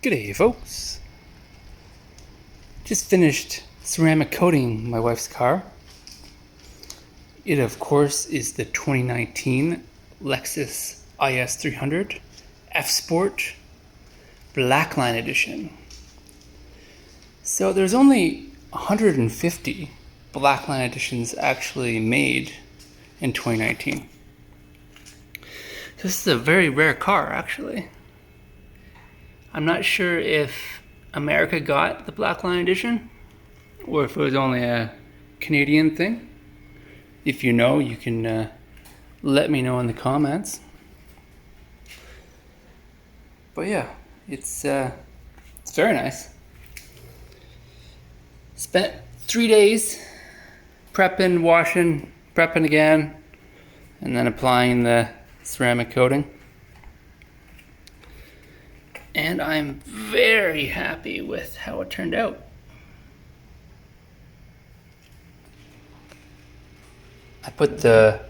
G'day folks. Just finished ceramic coating my wife's car. It of course is the 2019 Lexus IS300 F Sport Blackline Edition. So there's only 150 Blackline editions actually made in 2019. So this is a very rare car actually. I'm not sure if America got the Blackline edition or if it was only a Canadian thing. If you know, you can let me know in the comments. But yeah, it's very nice. Spent 3 days prepping, washing, prepping again, and then applying the ceramic coating. And I'm very happy with how it turned out. I put the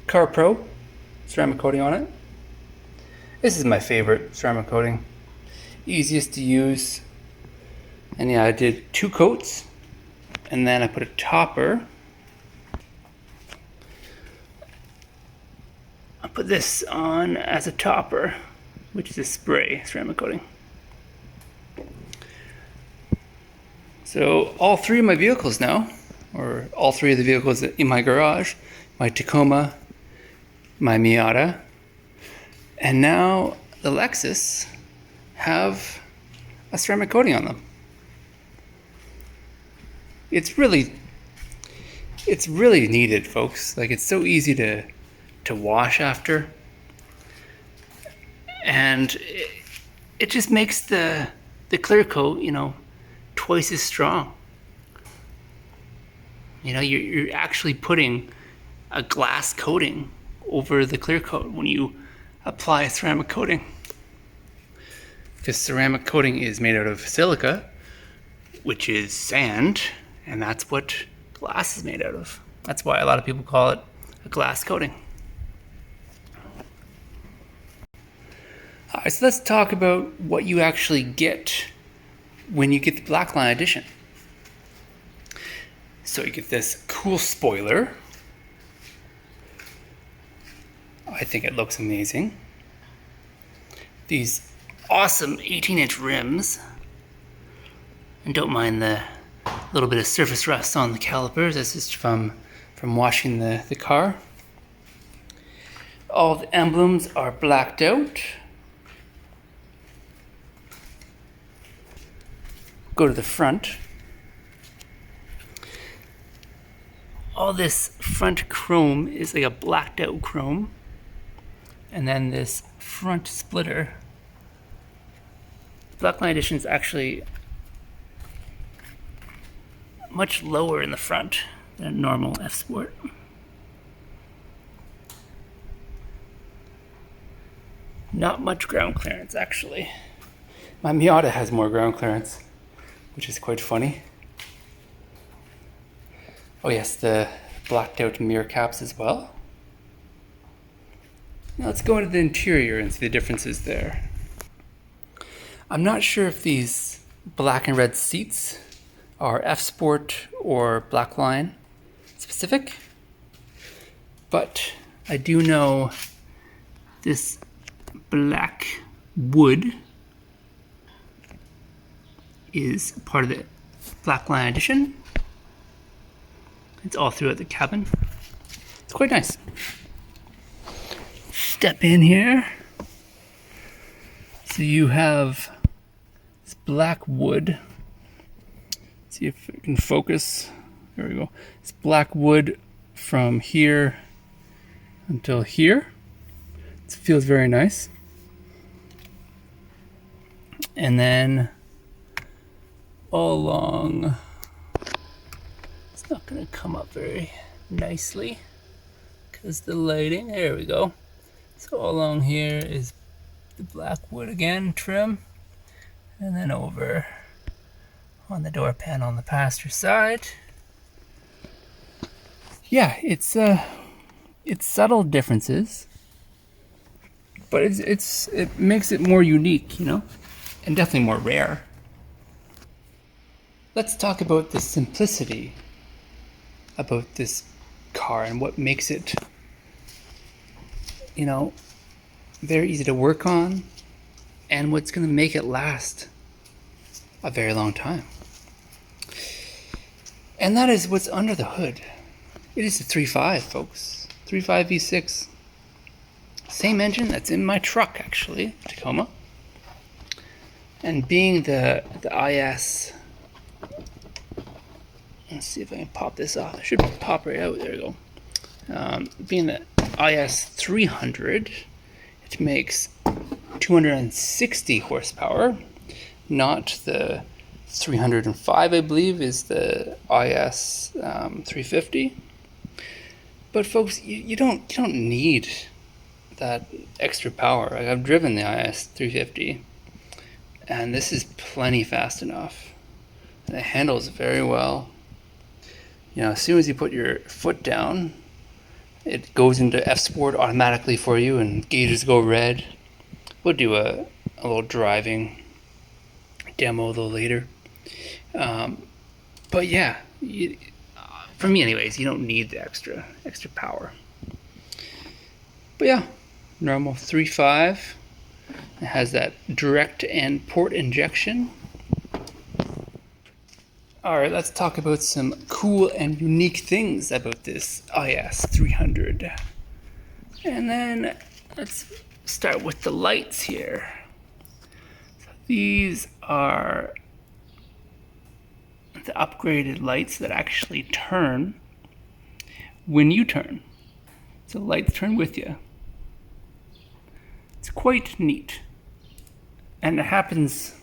Car Pro ceramic coating on it. This is my favorite ceramic coating. Easiest to use. And yeah, I did 2 coats, and then I put a topper. I put this on as a topper, which is a spray ceramic coating. So all 3 of my vehicles now, or all 3 of the vehicles in my garage, my Tacoma, my Miata, and now the Lexus, have a ceramic coating on them. It's really needed, folks. Like, it's so easy to wash after. And it just makes the clear coat, twice as strong. You're actually putting a glass coating over the clear coat when you apply a ceramic coating. Because ceramic coating is made out of silica, which is sand, and that's what glass is made out of. That's why a lot of people call it a glass coating. Alright, so let's talk about what you actually get when you get the Blackline edition. So you get this cool spoiler. I think it looks amazing. These awesome 18-inch rims. And don't mind the little bit of surface rust on the calipers. This is from washing the car. All the emblems are blacked out. Go to the front. All this front chrome is like a blacked out chrome. And then this front splitter. The Blackline edition is actually much lower in the front than a normal F Sport. Not much ground clearance, actually. My Miata has more ground clearance, which is quite funny. Oh yes, the blacked out mirror caps as well. Now let's go into the interior and see the differences there. I'm not sure if these black and red seats are F Sport or Blackline specific, but I do know this black wood is part of the Blackline edition. It's all throughout the cabin. It's quite nice. Step in here. So you have this black wood. See if it can focus. There we go. It's black wood from here until here. It feels very nice. And then all along, it's not going to come up very nicely because the lighting. There we go. So all along here is the black wood again, trim, and then over on the door panel on the passenger side. Yeah, it's subtle differences. but it makes it more unique, you know, and definitely more rare. Let's talk about the simplicity about this car and what makes it, you know, very easy to work on, and what's going to make it last a very long time. And that is what's under the hood. It is a 3.5, folks. 3.5 V6. Same engine that's in my truck, actually, Tacoma. And being the IS, let's see if I can pop this off. It should pop right out. There we go. Being the IS300, it makes 260 horsepower, not the 305, I believe, is the IS 350. But folks, you don't need that extra power. Like, I've driven the IS 350, and this is plenty fast enough. And it handles very well. You know, as soon as you put your foot down, it goes into F Sport automatically for you, and gauges go red. We'll do a little driving demo a little later. But yeah, for me anyways, you don't need the extra power. But yeah, normal 3.5. It has that direct and port injection. Alright, let's talk about some cool and unique things about this IS300. And then let's start with the lights here. So these are the upgraded lights that actually turn when you turn. So lights turn with you. It's quite neat. And it happens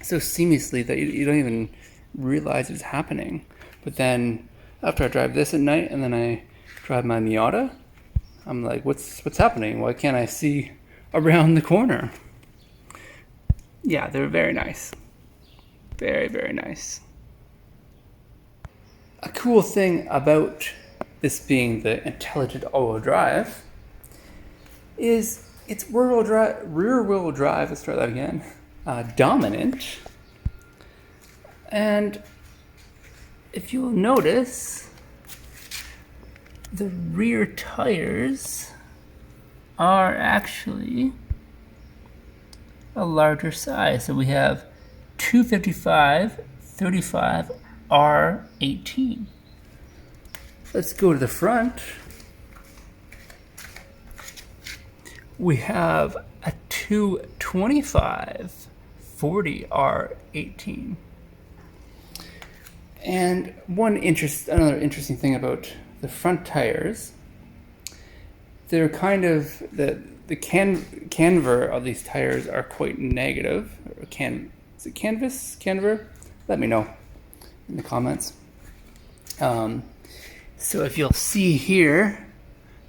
so seamlessly that you don't even realize it's happening. But then after I drive this at night and then I drive my Miata, I'm like, what's happening? Why can't I see around the corner? Yeah, they're very nice. Very, very nice. A cool thing about this being the intelligent all-wheel drive is it's rear wheel drive, let's try that again, dominant. And if you'll notice, the rear tires are actually a larger size. So we have 255, 35, R18. Let's go to the front. We have a 225, 40, R18. And another interesting thing about the front tires, they're kind of the canver of these tires are quite negative. Is it canver? Let me know in the comments. So if you'll see here,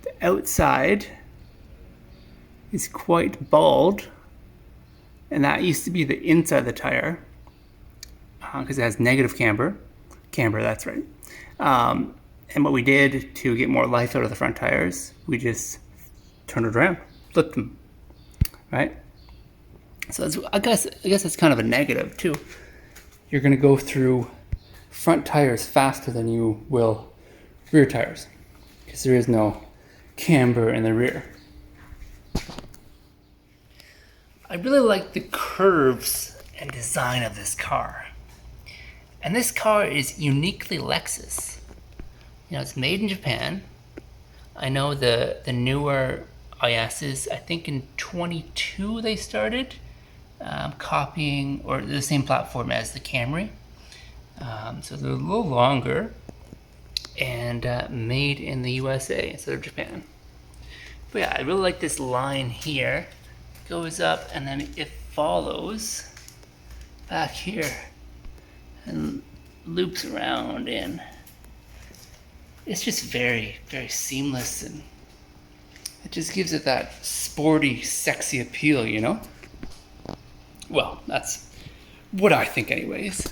the outside is quite bald, and that used to be the inside of the tire because it has negative camber, that's right. And what we did to get more life out of the front tires, we just turned it around, flipped them, right? So I guess that's kind of a negative too. You're going to go through front tires faster than you will rear tires because there is no camber in the rear. I really like the curves and design of this car. And this car is uniquely Lexus. You know, it's made in Japan. I know the newer ISs, I think in 22 they started copying or the same platform as the Camry. So they're a little longer and made in the USA instead of Japan. But yeah, I really like this line here. It goes up and then it follows back here and loops around, and it's just very, very seamless, and it just gives it that sporty, sexy appeal, you know? Well, that's what I think anyways.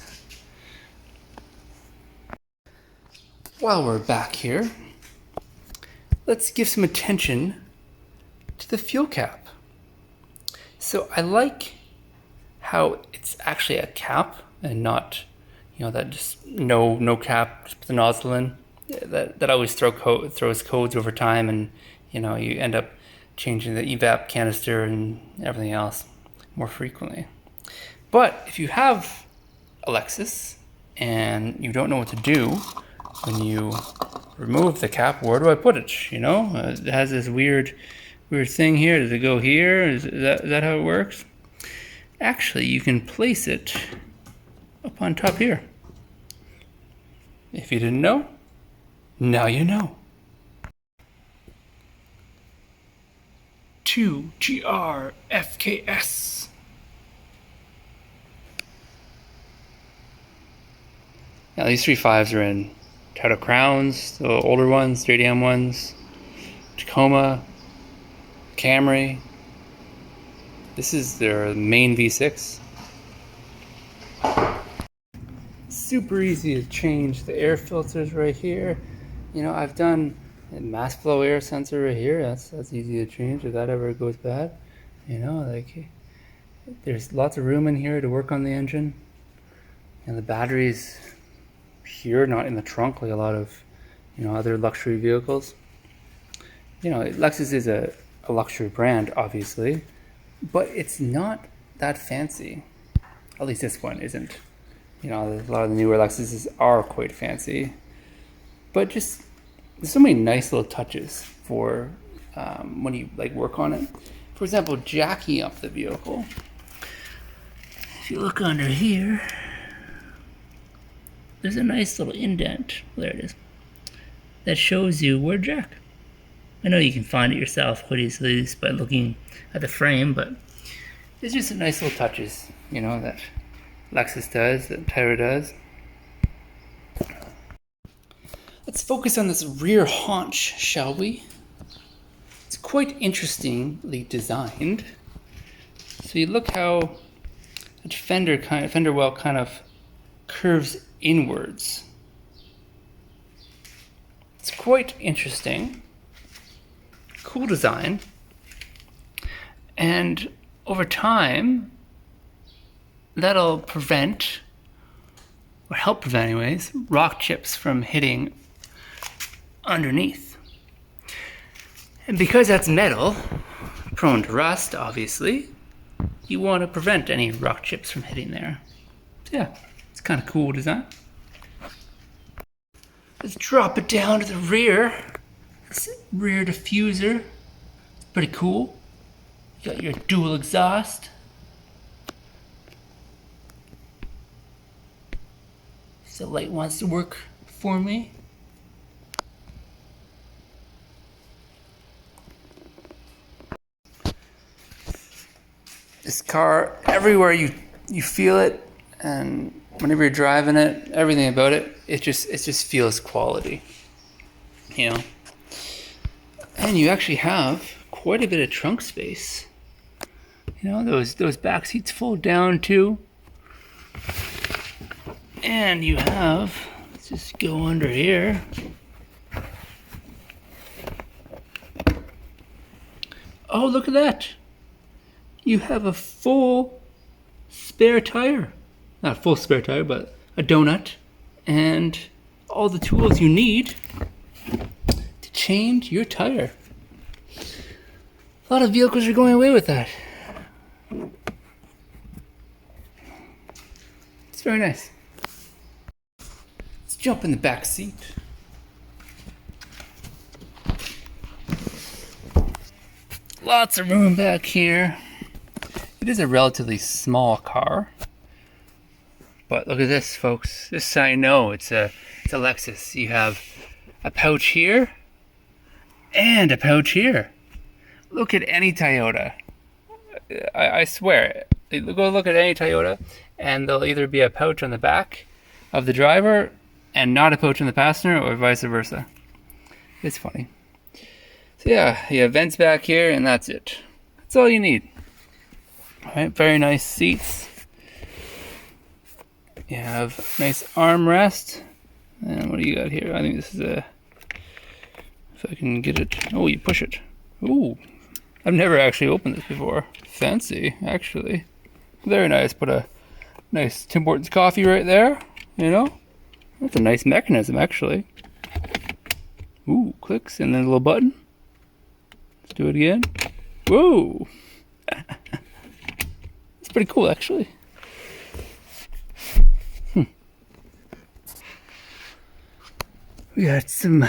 While we're back here, let's give some attention to the fuel cap. So I like how it's actually a cap and not, that just no cap, just put the nozzle in. That always throws codes over time, and you end up changing the evap canister and everything else more frequently. But if you have a Lexus and you don't know what to do when you remove the cap, where do I put it? It has this weird thing here. Does it go here? Is that how it works? Actually, you can place it up on top here. If you didn't know, now you know. 2GR FKS. Now these 3.5s are in Toyota Crowns, the older ones, 3DM ones, Tacoma, Camry. This is their main V6. Super easy to change the air filters right here. I've done a mass flow air sensor right here. That's easy to change if that ever goes bad. There's lots of room in here to work on the engine. And the batteries here, not in the trunk like a lot of other luxury vehicles. Lexus is a luxury brand, obviously, but it's not that fancy. At least this one isn't. A lot of the newer Lexuses are quite fancy, but just there's so many nice little touches for when you work on it. For example, jacking up the vehicle. If you look under here, there's a nice little indent. There it is. That shows you where to jack. I know you can find it yourself quite easily just by looking at the frame, but it's just nice little touches, that Lexus does, that Toyota does. Let's focus on this rear haunch, shall we? It's quite interestingly designed. So you look how the fender well kind of curves inwards. It's quite interesting. Cool design. And over time, that'll prevent, or help prevent anyways, rock chips from hitting underneath. And because that's metal, prone to rust, obviously, you want to prevent any rock chips from hitting there. So yeah, it's kind of cool design. Let's drop it down to the rear. This rear diffuser. It's pretty cool. You got your dual exhaust. If the light wants to work for me. This car, everywhere you feel it, and whenever you're driving it, everything about it, it just feels quality, And you actually have quite a bit of trunk space. Those back seats fold down too. And you have, let's just go under here. Oh, look at that. You have a full spare tire. Not a full spare tire, but a donut. And all the tools you need to change your tire. A lot of vehicles are going away with that. It's very nice. Let's jump in the back seat. Lots of room back here. It is a relatively small car, but look at this, folks. This is how I know it's a Lexus. You have a pouch here and a pouch here. Look at any Toyota. I swear, go look at any Toyota, and there'll either be a pouch on the back of the driver and not a pouch on the passenger, or vice versa. It's funny. So yeah, you have vents back here, and that's it. That's all you need. All right, very nice seats. You have nice armrest. And what do you got here? I think this is if I can get it. Oh, you push it. Ooh, I've never actually opened this before. Fancy, actually. Very nice. Put a nice Tim Hortons coffee right there, you know? That's a nice mechanism, actually. Ooh, clicks and then a little button. Let's do it again. Whoa! It's pretty cool, actually. We got some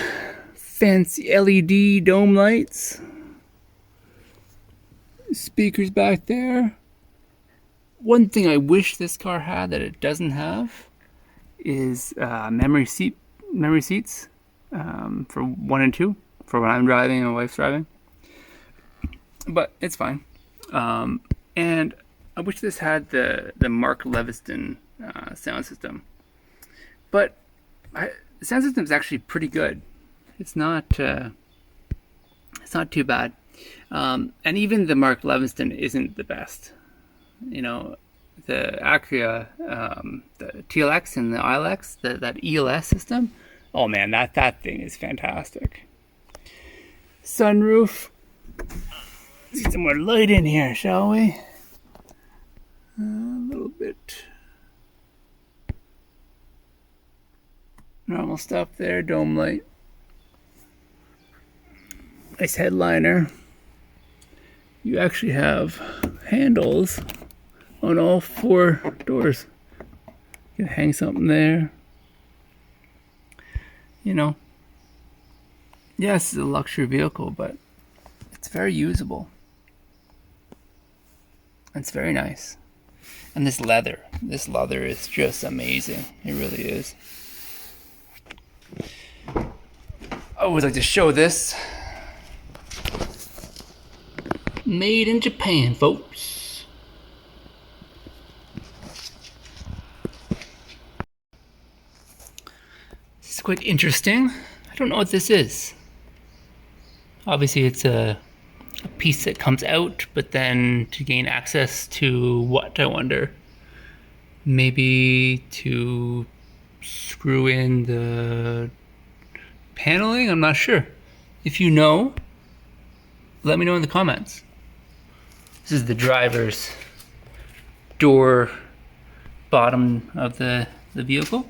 fancy LED dome lights. Speakers back there. One thing I wish this car had that it doesn't have is memory seats for 1 and 2 for when I'm driving and my wife's driving. But it's fine. And I wish this had the Mark Leviston sound system. But the sound system is actually pretty good. It's not too bad. And even the Mark Leviston isn't the best. You know, the Acura, the TLX and the ILX, that ELS system. Oh man, that thing is fantastic. Sunroof. Let's get some more light in here, shall we? A little bit. Normal stuff there, dome light. Nice headliner. You actually have handles on all 4 doors. You can hang something there. You know. Yes, it's a luxury vehicle, but it's very usable. It's very nice. And this leather is just amazing. It really is. I always like to show this. Made in Japan, folks. This is quite interesting. I don't know what this is. Obviously it's a piece that comes out, but then to gain access to what, I wonder? Maybe to screw in the paneling? I'm not sure. If you know, let me know in the comments. This is the driver's door bottom of the vehicle.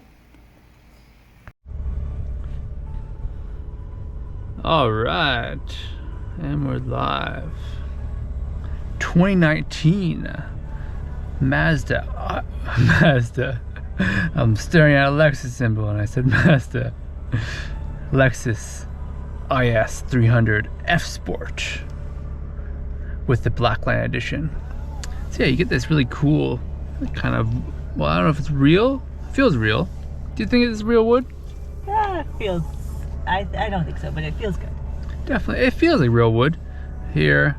All right, and we're live. 2019 Mazda. Mazda. I'm staring at a Lexus symbol and I said Mazda. Lexus IS300 F Sport with the blackline edition. So yeah, you get this really cool kind of, well, I don't know if it's real. It feels real. Do you think it's real wood? Yeah, it feels, I don't think so, but it feels good. Definitely, it feels like real wood. Here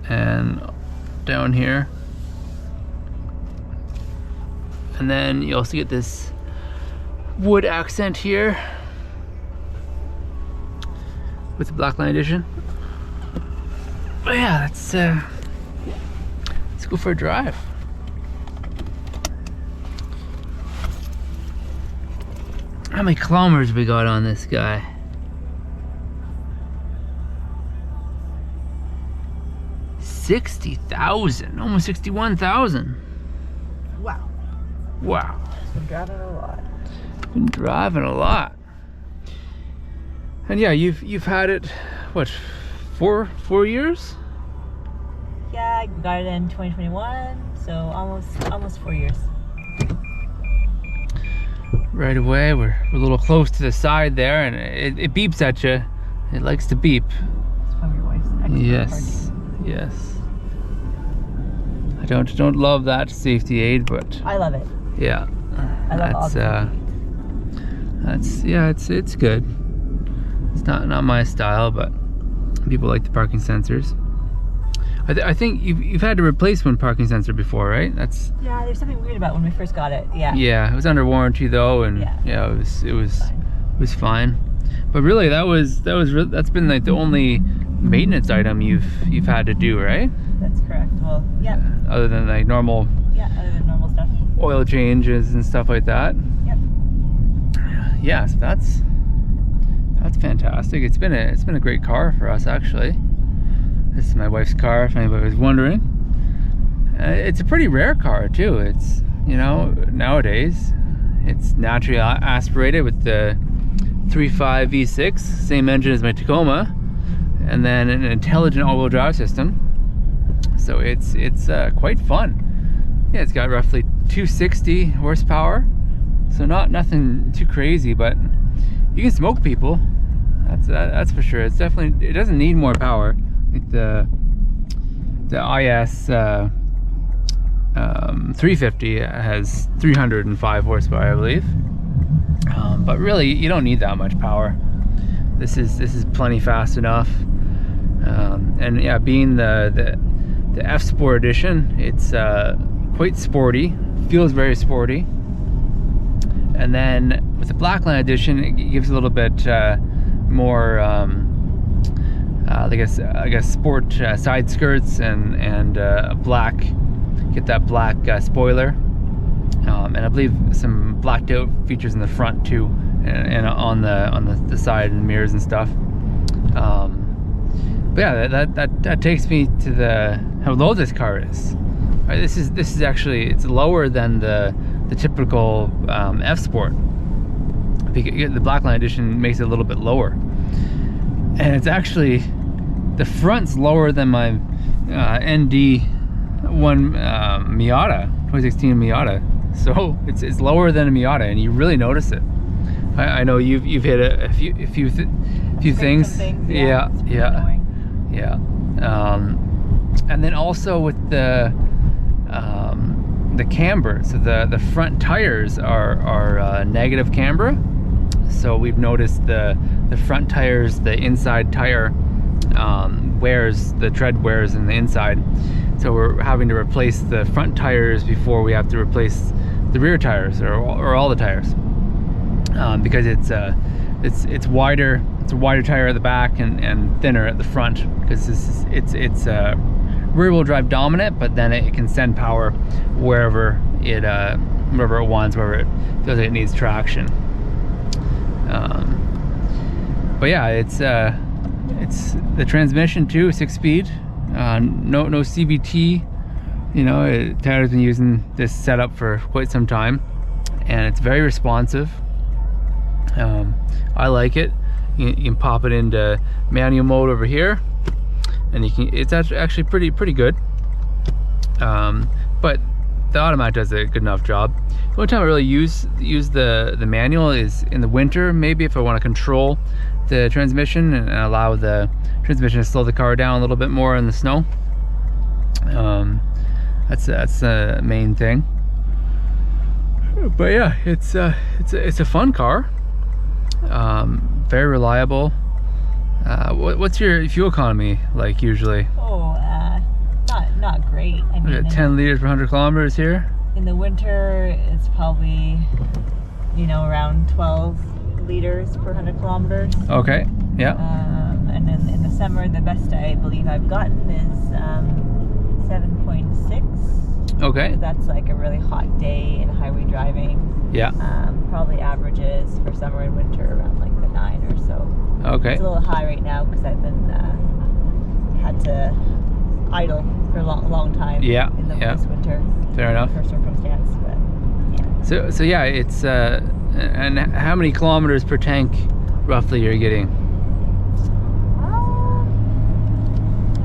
and down here. And then you also get this wood accent here with the blackline edition. But yeah, let's go for a drive. How many kilometers we got on this guy? 60,000, almost 61,000. Wow. Wow. Been driving a lot. Been driving a lot. And yeah, you've had it, what, four years? Yeah, I got it in 2021, so almost 4 years. Right away, we're a little close to the side there, and it beeps at you. It likes to beep. It's from your wife's expert Yes, party. yes. I don't love that safety aid, but I love it. yeah, I love all the it's good. It's not my style, but people like the parking sensors. I think you've had to replace one parking sensor before, right? Yeah, there's something weird about when we first got it. Yeah. Yeah, it was under warranty though, and yeah, it was fine. But really, that's been like the only maintenance item you've had to do, right? That's correct. Well, yeah. Other than like normal. Yeah, other than normal stuff. Oil changes and stuff like that. Yep. Yeah, so that's fantastic. It's been a great car for us actually. This is my wife's car, if anybody was wondering. It's a pretty rare car too. It's, you know, nowadays it's naturally aspirated with the 3.5 V6, same engine as my Tacoma, and then an intelligent all-wheel drive system. So it's quite fun. Yeah, it's got roughly 260 horsepower, so nothing too crazy, but you can smoke people. That's for sure. It's definitely, it doesn't need more power. Like the IS 350 has 305 horsepower, I believe. But really, you don't need that much power. This is plenty fast enough. And yeah, being the F Sport edition, it's quite sporty. Feels very sporty. And then with the Blackline edition, it gives a little bit more, I guess sport side skirts and black. Get that black spoiler, and I believe some blacked out features in the front too, and on the side and mirrors and stuff. But yeah, that takes me to how low this car is. Right, this is actually, it's lower than the typical F Sport. Because the Blackline edition makes it a little bit lower, and it's actually, the front's lower than my ND one Miata, 2016 Miata. So it's lower than a Miata, and you really notice it. I know you've hit a few things. Yeah. And then also with the camber, so the front tires are negative camber. So we've noticed the front tires, the inside tire wears, the tread wears in the inside. So we're having to replace the front tires before we have to replace the rear tires, or all the tires, because it's wider. It's a wider tire at the back and thinner at the front, because it's rear wheel drive dominant, but then it can send power wherever it wants, wherever it feels like it needs traction. But yeah, it's the transmission too, 6-speed. No CVT. You know, Tyler's been using this setup for quite some time, and it's very responsive. I like it. You can pop it into manual mode over here, and it's actually pretty good. But the automatic does a good enough job. The only time I really use the manual is in the winter, maybe if I want to control the transmission and allow the transmission to slow the car down a little bit more in the snow. That's the main thing. But yeah, it's a fun car. Very reliable. What's your fuel economy like usually? Not great. I mean, 10 liters per 100 kilometers here. In the winter, it's probably, you know, around 12 liters per 100 kilometers. Okay. Yeah. And then in the summer, the best I believe I've gotten is 7.6. Okay. So that's like a really hot day in highway driving. Yeah. Probably averages for summer and winter around like the 9 or so. Okay. It's a little high right now because I've been had to idle for a long time. Yeah. This winter. Fair enough. For circumstance, but yeah. So yeah, it's and how many kilometers per tank roughly you're getting? I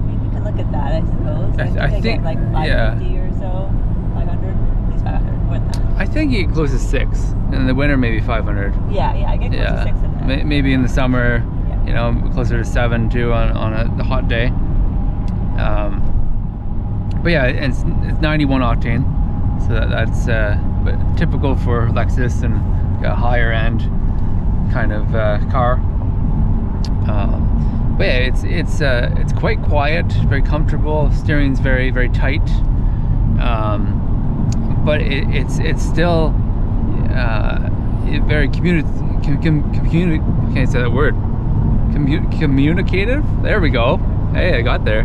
mean, you can look at that, I suppose. I think like 550 or so, 500, at least 500. More than that. I think you get close to 6. In the winter, maybe 500. Yeah, I get close to 6 in that. Maybe in the summer, you know, closer to 7 too on the hot day. But yeah, it's 91 octane, so that's but typical for Lexus and a higher end kind of car. But yeah, it's quite quiet, very comfortable. Steering's very tight, but it's still very can't say that word. Communicative. There we go. Hey, I got there.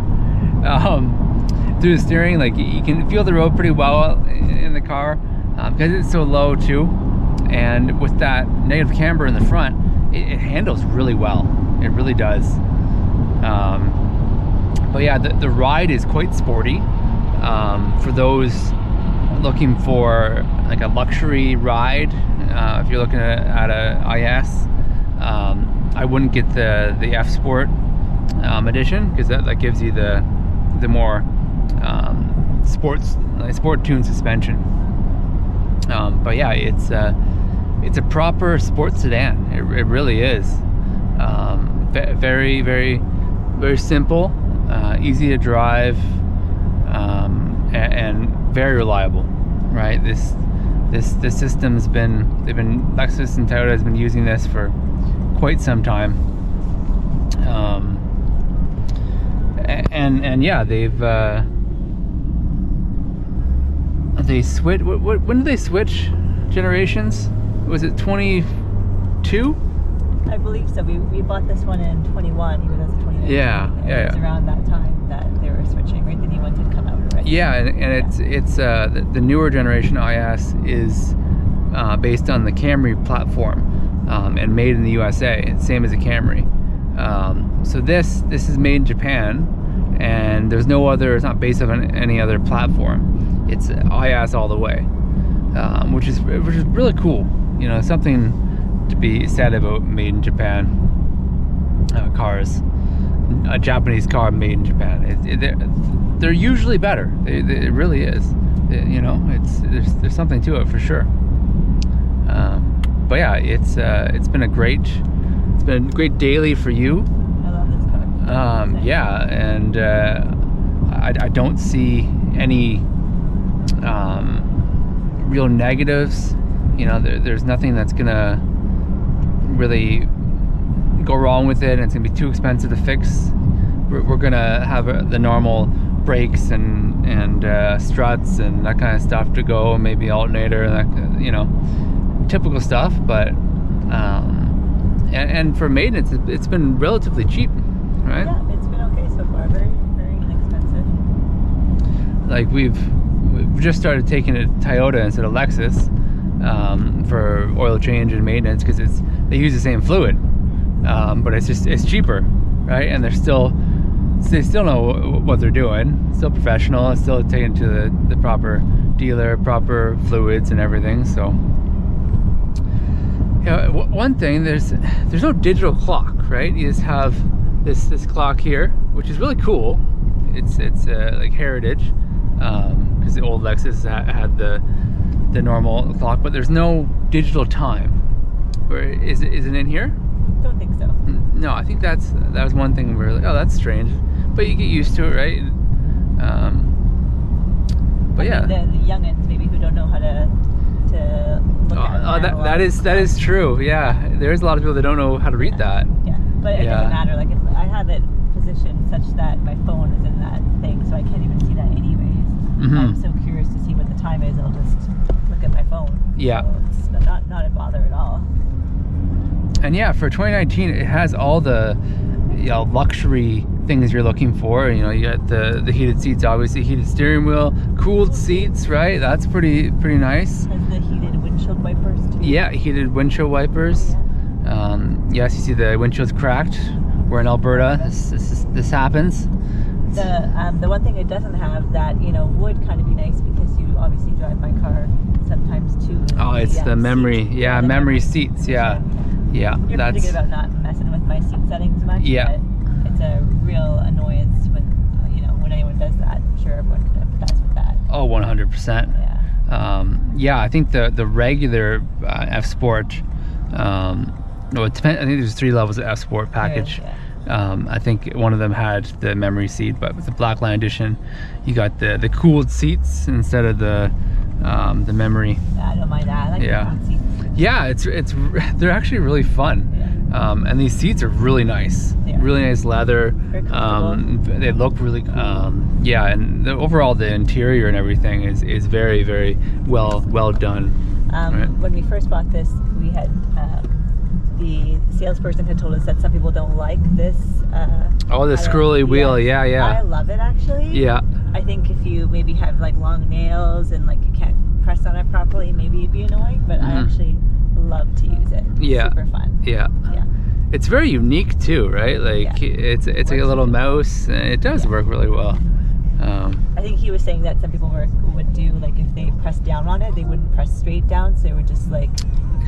Through the steering, like you can feel the road pretty well in the car because it's so low too, and with that negative camber in the front, it handles really well. It really does. But yeah, the ride is quite sporty. For those looking for like a luxury ride, if you're looking at a IS, I wouldn't get the F Sport edition, because that gives you the more sport tuned suspension. But yeah, it's a proper sports sedan. It really is. Very, very, very simple, easy to drive, and very reliable. Right? This system's Lexus and Toyota has been using this for quite some time. And yeah, they switch. When did they switch generations? Was it 22? I believe so. We bought this one in 21. He was 2019. Yeah. It was around that time that they were switching. Right, the new one did come out already. Yeah, and it's the newer generation IS is based on the Camry platform, and made in the USA, same as a Camry. So this is made in Japan, and there's no other. It's not based on any other platform. It's IS all the way, which is really cool. You know, something to be said about made in Japan cars. A Japanese car made in Japan. They're usually better. It really is. You know, there's something to it for sure. But yeah, it's been a great daily for you. I love this car. Yeah, and I don't see any real negatives. You know, there's nothing that's gonna really go wrong with it, and it's gonna be too expensive to fix. We're gonna have the normal brakes and struts and that kind of stuff to go, maybe alternator and that, you know, typical stuff. But and for maintenance, it's been relatively cheap, right? Yeah, it's been okay so far. Very, very inexpensive. Like we've just started taking it Toyota instead of Lexus for oil change and maintenance, because they use the same fluid, but it's cheaper, right? And they still know what they're doing. Still professional. Still taken to the proper dealer, proper fluids and everything. So, you know, one thing, there's no digital clock, right? You just have this clock here, which is really cool. It's like heritage, because the old Lexus had the normal clock, but there's no digital time. Or is it in here? Don't think so. No, I think that was one thing where, like, oh, that's strange, but you get used to it, right? But yeah, the youngins maybe who don't know how to look at it. that is true. Yeah, there's a lot of people that don't know how to read that. Yeah, but it doesn't matter. Like, I have it positioned such that my phone is in that thing, so I can't even see that anyways. Mm-hmm. I'm so curious to see what the time is. I'll just look at my phone. Yeah, so it's not a bother at all. And yeah, for 2019, it has all the, you know, luxury things you're looking for. You know, you got the heated seats, obviously, heated steering wheel, cooled seats, right? That's pretty nice. Has the heated windshield wipers too? Yeah, heated windshield wipers. Yeah. Yes, you see the windshield's cracked. We're in Alberta. This happens. The one thing it doesn't have that, you know, would kind of be nice, because you obviously drive my car sometimes too. Oh, it's the memory. Seats. Yeah, memory seats. Yeah. Yeah, you're pretty good about not messing with my seat settings much. Yeah, but it's a real annoyance when when anyone does that. I'm sure everyone can empathize with that. Oh, 100%. Yeah. Yeah, I think the regular F Sport. No, it depends. I think there's 3 levels of F Sport package. Yeah. I think one of them had the memory seat, but with the blackline edition, you got the cooled seats instead of the memory. Yeah, I don't mind that. I like the cooled seats. Yeah, they're actually really fun. Yeah. And these seats are really nice. Yeah. Really nice leather. Very comfortable. They look really yeah, and overall the interior and everything is very, very well done. Right? When we first bought this, we had the salesperson had told us that some people don't like this. The scrolly wheel. Yeah. I love it, actually. Yeah. I think if you maybe have like long nails and like you can't press on it properly, maybe it'd be annoying, but I actually love to use it. It's super fun. Yeah. it's very unique too, right? Like it's like a little mouse, and it does work really well. I think he was saying that some people would do, like, if they pressed down on it, they wouldn't press straight down, so they would just like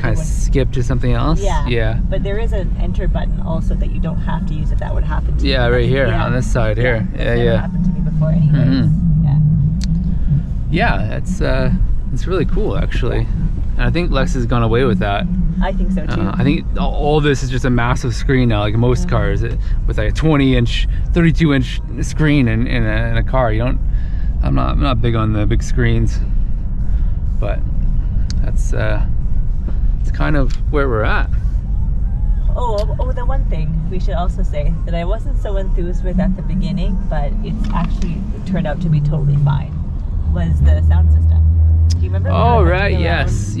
kind of skip to something else. Yeah. But there is an enter button also that you don't have to use if that would happen to you. Yeah, right here on this side here. Yeah. Happened to me before, anyways. Yeah, it's really cool actually. And I think Lex has gone away with that. I think so too. I think all this is just a massive screen now, like most cars, with like a 20-inch, 32-inch screen in a car. I'm not big on the big screens, but that's it's kind of where we're at. Oh, the one thing we should also say that I wasn't so enthused with at the beginning, but it's actually turned out to be totally fine, was the sound system. Do you remember? Oh, right. Yes.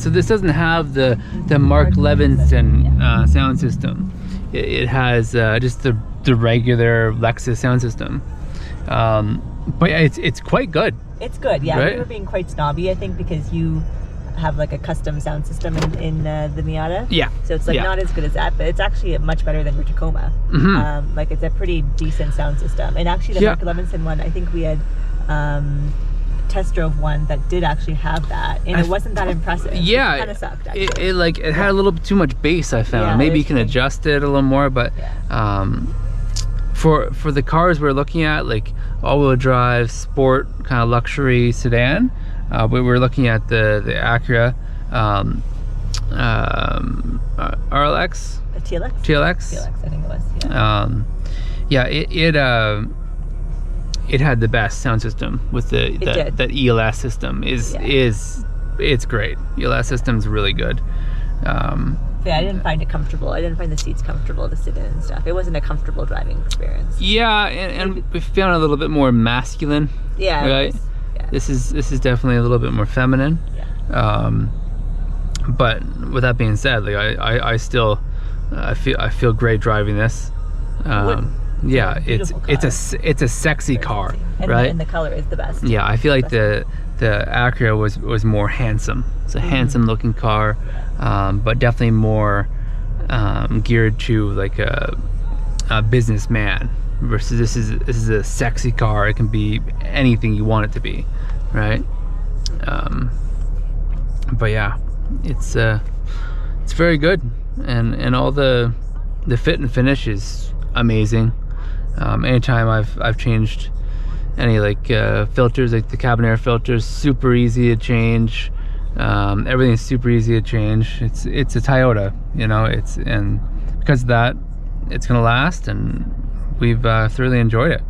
So this doesn't have the Mark Levinson sound system. It has just the regular Lexus sound system. But yeah, it's quite good. It's good. Yeah, right? We were being quite snobby, I think, because you have like a custom sound system in the Miata. Yeah. So it's like not as good as that, but it's actually much better than your Tacoma. Like it's a pretty decent sound system. And actually, the Mark Levinson one, I think we had test drove one that did actually have that, and it wasn't that impressive. Yeah, it kind of sucked. It had a little bit too much bass, I found. Maybe you can adjust it a little more, but for the cars we're looking at, like all-wheel drive, sport, kind of luxury sedan, we were looking at the Acura RLX, TLX, I think it was. It had the best sound system with that ELS system. It's great. ELS system's really good. I didn't find it comfortable. I didn't find the seats comfortable to sit in and stuff. It wasn't a comfortable driving experience. Yeah, and we found it a little bit more masculine. Yeah. Right. This is definitely a little bit more feminine. Yeah. But with that being said, like I still I feel great driving this. Yeah, it's a sexy car, right? And the color is the best. Yeah, I feel like the Acura was more handsome. It's a handsome looking car, but definitely more geared to like a businessman. Versus this is a sexy car. It can be anything you want it to be, right? But yeah, it's very good, and all the fit and finish is amazing. Anytime I've changed any like filters, like the cabin air filters, super easy to change. Everything's super easy to change. It's a Toyota, and because of that, it's gonna last, and we've thoroughly enjoyed it.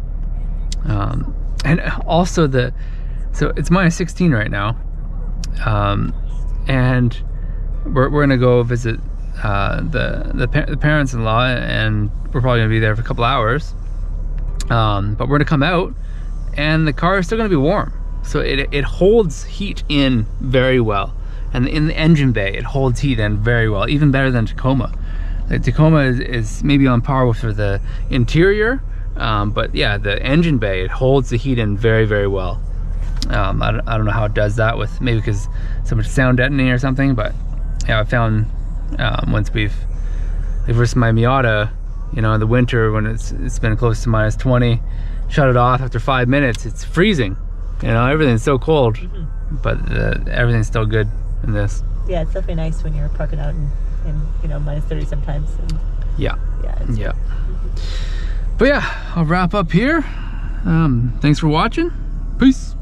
And also so it's -16 right now, and we're gonna go visit the parents-in-law, and we're probably gonna be there for a couple hours. But we're gonna come out, and the car is still gonna be warm, so it holds heat in very well, and in the engine bay it holds heat in very well, even better than Tacoma. The Tacoma is maybe on par with for the interior, but yeah, the engine bay, it holds the heat in very, very well. I don't know how it does that, with maybe because so much sound deadening or something, but yeah, I found once versus my Miata, in the winter when it's been close to -20, shut it off after 5 minutes, it's freezing. Everything's so cold, but everything's still good in this. Yeah, it's definitely nice when you're parking out in -30 sometimes. And yeah. But yeah, I'll wrap up here. Thanks for watching. Peace.